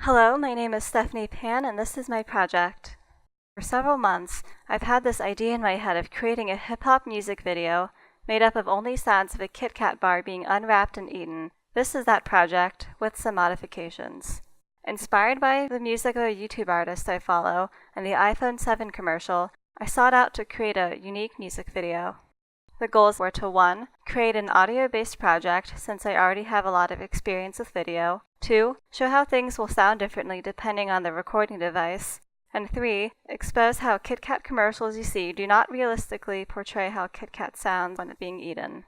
Hello, my name is Stephanie Pan, and this is my project. For several months, I've had this idea in my head of creating a hip-hop music video made up of only sounds of a Kit Kat bar being unwrapped and eaten. This is that project, with some modifications. Inspired by the music of a YouTube artist I follow and the iPhone 7 commercial, I sought out to create a unique music video. The goals were to 1. Create an audio-based project since I already have a lot of experience with video. 2. Show how things will sound differently depending on the recording device. And 3. Expose how Kit Kat commercials you see do not realistically portray how Kit Kat sounds when it's being eaten.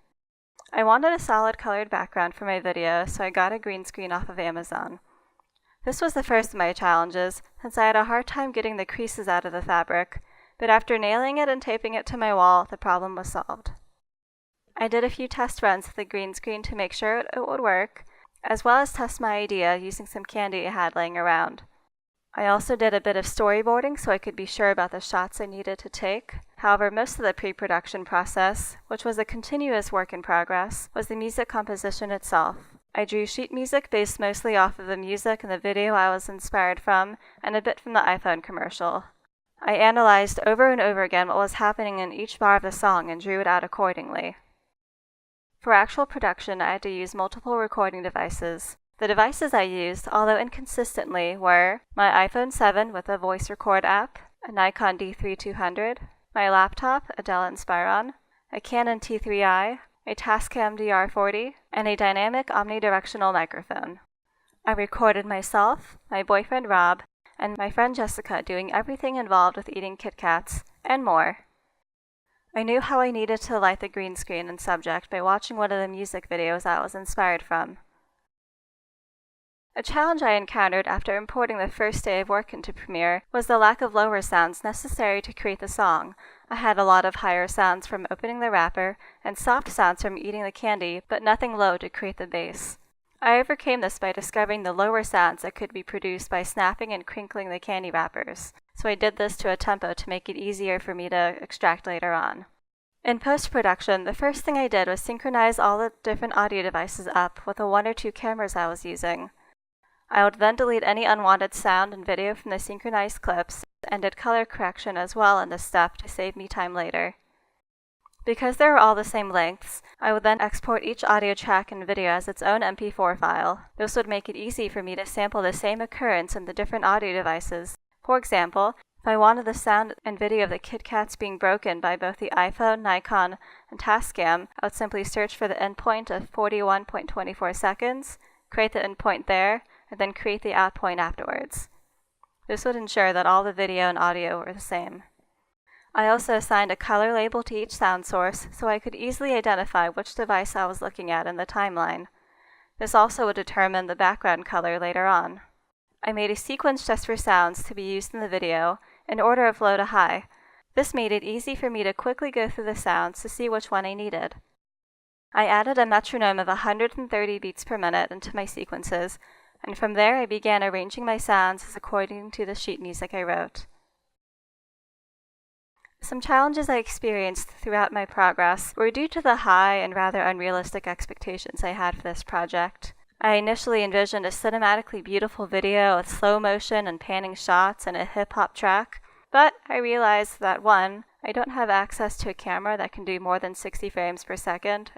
I wanted a solid colored background for my video, so I got a green screen off of Amazon. This was the first of my challenges, since I had a hard time getting the creases out of the fabric, but after nailing it and taping it to my wall, the problem was solved. I did a few test runs with the green screen to make sure it would work, as well as test my idea using some candy I had laying around. I also did a bit of storyboarding so I could be sure about the shots I needed to take. However, most of the pre-production process, which was a continuous work in progress, was the music composition itself. I drew sheet music based mostly off of the music in the video I was inspired from, and a bit from the iPhone commercial. I analyzed over and over again what was happening in each bar of the song and drew it out accordingly. For actual production, I had to use multiple recording devices. The devices I used, although inconsistently, were my iPhone 7 with a voice record app, a Nikon D3200, my laptop, a Dell Inspiron, a Canon T3i, a Tascam DR40, and a dynamic omnidirectional microphone. I recorded myself, my boyfriend Rob, and my friend Jessica doing everything involved with eating Kit Kats, and more. I knew how I needed to light the green screen and subject by watching one of the music videos I was inspired from. A challenge I encountered after importing the first day of work into Premiere was the lack of lower sounds necessary to create the song. I had a lot of higher sounds from opening the wrapper and soft sounds from eating the candy, but nothing low to create the bass. I overcame this by discovering the lower sounds that could be produced by snapping and crinkling the candy wrappers, so I did this to a tempo to make it easier for me to extract later on. In post-production, the first thing I did was synchronize all the different audio devices up with the 1 or 2 cameras I was using. I would then delete any unwanted sound and video from the synchronized clips and did color correction as well in this step to save me time later. Because they were all the same lengths, I would then export each audio track and video as its own MP4 file. This would make it easy for me to sample the same occurrence in the different audio devices. For example, if I wanted the sound and video of the Kit Kats being broken by both the iPhone, Nikon, and Tascam, I would simply search for the endpoint of 41.24 seconds, create the endpoint there, and then create the out point afterwards. This would ensure that all the video and audio were the same. I also assigned a color label to each sound source so I could easily identify which device I was looking at in the timeline. This also would determine the background color later on. I made a sequence just for sounds to be used in the video, in order of low to high. This made it easy for me to quickly go through the sounds to see which one I needed. I added a metronome of 130 beats per minute into my sequences, and from there I began arranging my sounds according to the sheet music I wrote. Some challenges I experienced throughout my progress were due to the high and rather unrealistic expectations I had for this project. I initially envisioned a cinematically beautiful video with slow motion and panning shots and a hip-hop track, but I realized that 1. I don't have access to a camera that can do more than 60 frames per second.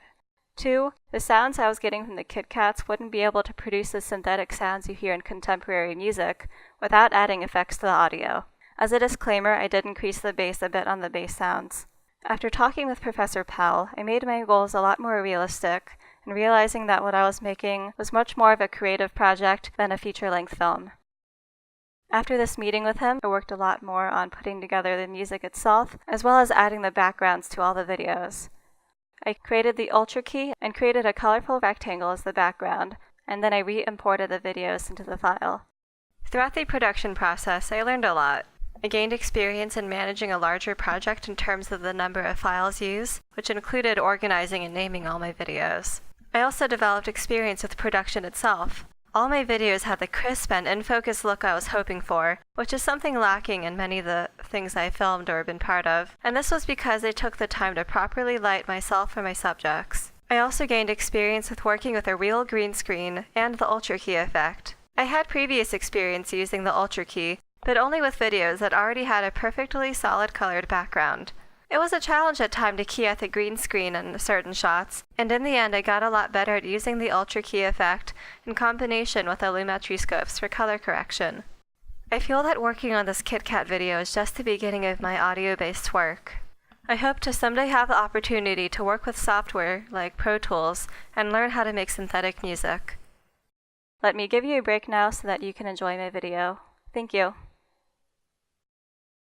2. The sounds I was getting from the Kit Kats wouldn't be able to produce the synthetic sounds you hear in contemporary music without adding effects to the audio. As a disclaimer, I did increase the bass a bit on the bass sounds. After talking with Professor Powell, I made my goals a lot more realistic, and realizing that what I was making was much more of a creative project than a feature-length film. After this meeting with him, I worked a lot more on putting together the music itself, as well as adding the backgrounds to all the videos. I created the Ultra key and created a colorful rectangle as the background, and then I re-imported the videos into the file. Throughout the production process, I learned a lot. I gained experience in managing a larger project in terms of the number of files used, which included organizing and naming all my videos. I also developed experience with production itself. All my videos had the crisp and in-focus look I was hoping for, which is something lacking in many of the things I filmed or been part of, and this was because I took the time to properly light myself and my subjects. I also gained experience with working with a real green screen and the Ultra key effect. I had previous experience using the Ultra Key, but only with videos that already had a perfectly solid colored background. It was a challenge at times to key at the green screen in certain shots, and in the end I got a lot better at using the Ultra Key effect in combination with the Lumetri scopes for color correction. I feel that working on this KitKat video is just the beginning of my audio-based work. I hope to someday have the opportunity to work with software like Pro Tools and learn how to make synthetic music. Let me give you a break now so that you can enjoy my video. Thank you.